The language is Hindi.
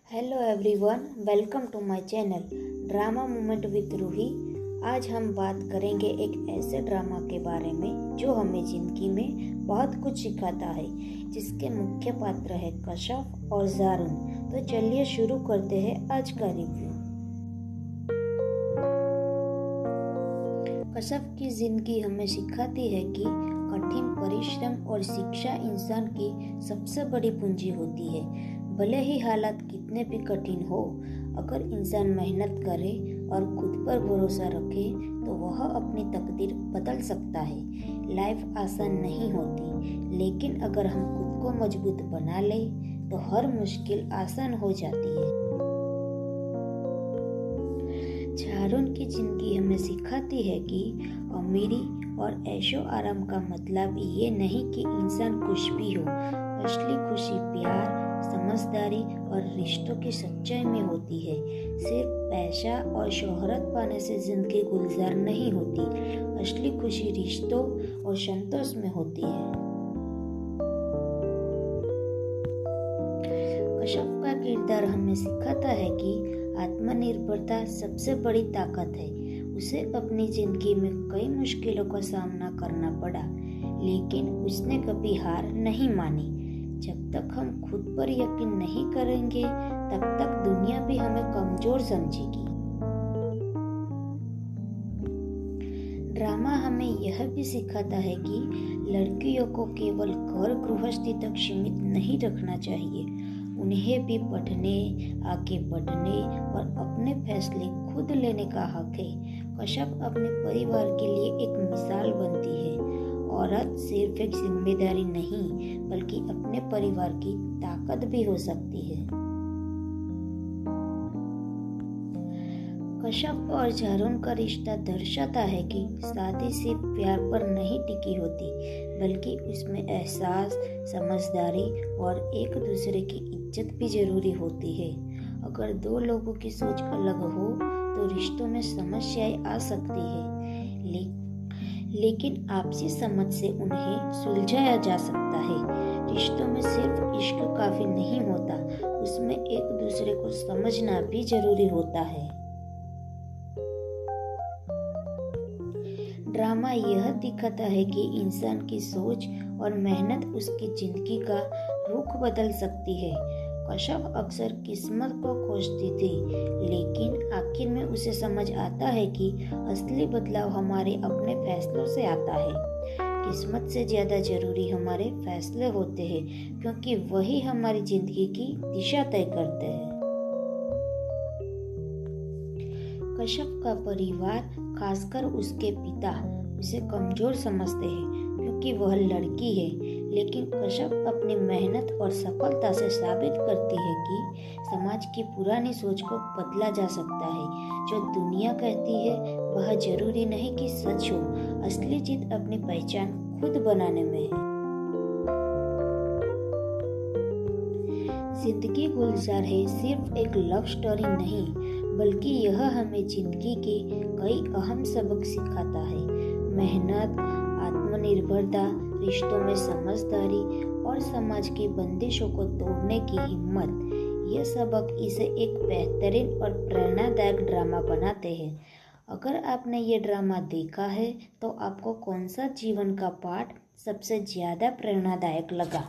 Hello everyone, welcome to my channel drama moment with Ruhi. आज हम बात करेंगे एक ऐसे ड्रामा के बारे में जो हमें ज़िंदगी में बहुत कुछ सिखाता है, जिसके मुख्य पात्र है कशफ और जारून। तो चलिए शुरू करते हैं आज का रिव्यू। कशफ की ज़िंदगी हमें सिखाती है कि कठिन परिश्रम और शिक्षा इंसान की सबसे बड़ी पूंजी होती है। भले ही हालात कितने भी कठिन हो, अगर इंसान मेहनत करे और खुद पर भरोसा रखे तो वह अपनी तकदीर बदल सकता है। लाइफ आसान नहीं होती, लेकिन अगर हम खुद को मजबूत बना ले तो हर मुश्किल आसान हो जाती है। जारून की जिंदगी हमें सिखाती है कि अमीरी और ऐशो आराम का मतलब ये नहीं कि इंसान खुश भी हो। असली खुशी प्यार, समझदारी और रिश्तों की सच्चाई में होती है। सिर्फ पैसा और शोहरत पाने से जिंदगी गुलजार नहीं होती। असली खुशी रिश्तों और संतोष में होती है। कशफ का किरदार हमें सिखाता है कि आत्मनिर्भरता सबसे बड़ी ताकत है। उसे अपनी जिंदगी में कई मुश्किलों का सामना करना पड़ा, लेकिन उसने कभी हार नहीं मानी। जब तक हम खुद पर यकीन नहीं करेंगे, तब तक दुनिया भी हमें कमजोर समझेगी। ड्रामा हमें यह भी सिखाता है कि लड़कियों को केवल घर गृहस्थी तक सीमित नहीं रखना चाहिए। उन्हें भी पढ़ने, आगे बढ़ने और अपने फैसले खुद लेने का हक है। कशफ अपने परिवार के लिए एक मिसाल बनती है। औरत सिर्फ एक जिम्मेदारी नहीं, बल्कि अपने परिवार की ताकत भी हो सकती है। कशफ और जारून का रिश्ता दर्शाता है कि शादी सिर्फ प्यार पर नहीं टिकी होती, बल्कि उसमें एहसास, समझदारी और एक दूसरे की इज्जत भी जरूरी होती है। अगर दो लोगों की सोच अलग हो तो रिश्तों में समस्याएं आ सकती है, लेकिन आपसी समझ से उन्हें सुलझाया जा सकता है। रिश्तों में सिर्फ इश्क काफी नहीं होता, उसमें एक दूसरे को समझना भी जरूरी होता है। ड्रामा यह दिखाता है कि इंसान की सोच और मेहनत उसकी जिंदगी का रुख बदल सकती है। कशफ अक्सर किस्मत को खोजती थी, लेकिन आखिर में उसे समझ आता है कि असली बदलाव हमारे अपने फैसलों से आता है। किस्मत से ज्यादा जरूरी हमारे फैसले होते हैं, क्योंकि वही हमारी जिंदगी की दिशा तय करते हैं। कशफ का परिवार, खासकर उसके पिता, उसे कमजोर समझते हैं क्योंकि वह लड़की है, लेकिन कशफ अपनी मेहनत और सफलता से साबित करती है कि समाज की पुरानी सोच को बदला जा सकता है। जो दुनिया कहती है वह जरूरी नहीं कि सच हो। असली जीत अपनी पहचान खुद बनाने में है। जिंदगी गुलजार है सिर्फ एक लव स्टोरी नहीं, बल्कि यह हमें जिंदगी के कई अहम सबक सिखाता है। मेहनत, आत्मनिर्भरता, रिश्तों में समझदारी और समाज की बंदिशों को तोड़ने की हिम्मत, ये सबक इसे एक बेहतरीन और प्रेरणादायक ड्रामा बनाते हैं। अगर आपने ये ड्रामा देखा है तो आपको कौन सा जीवन का पाठ सबसे ज्यादा प्रेरणादायक लगा?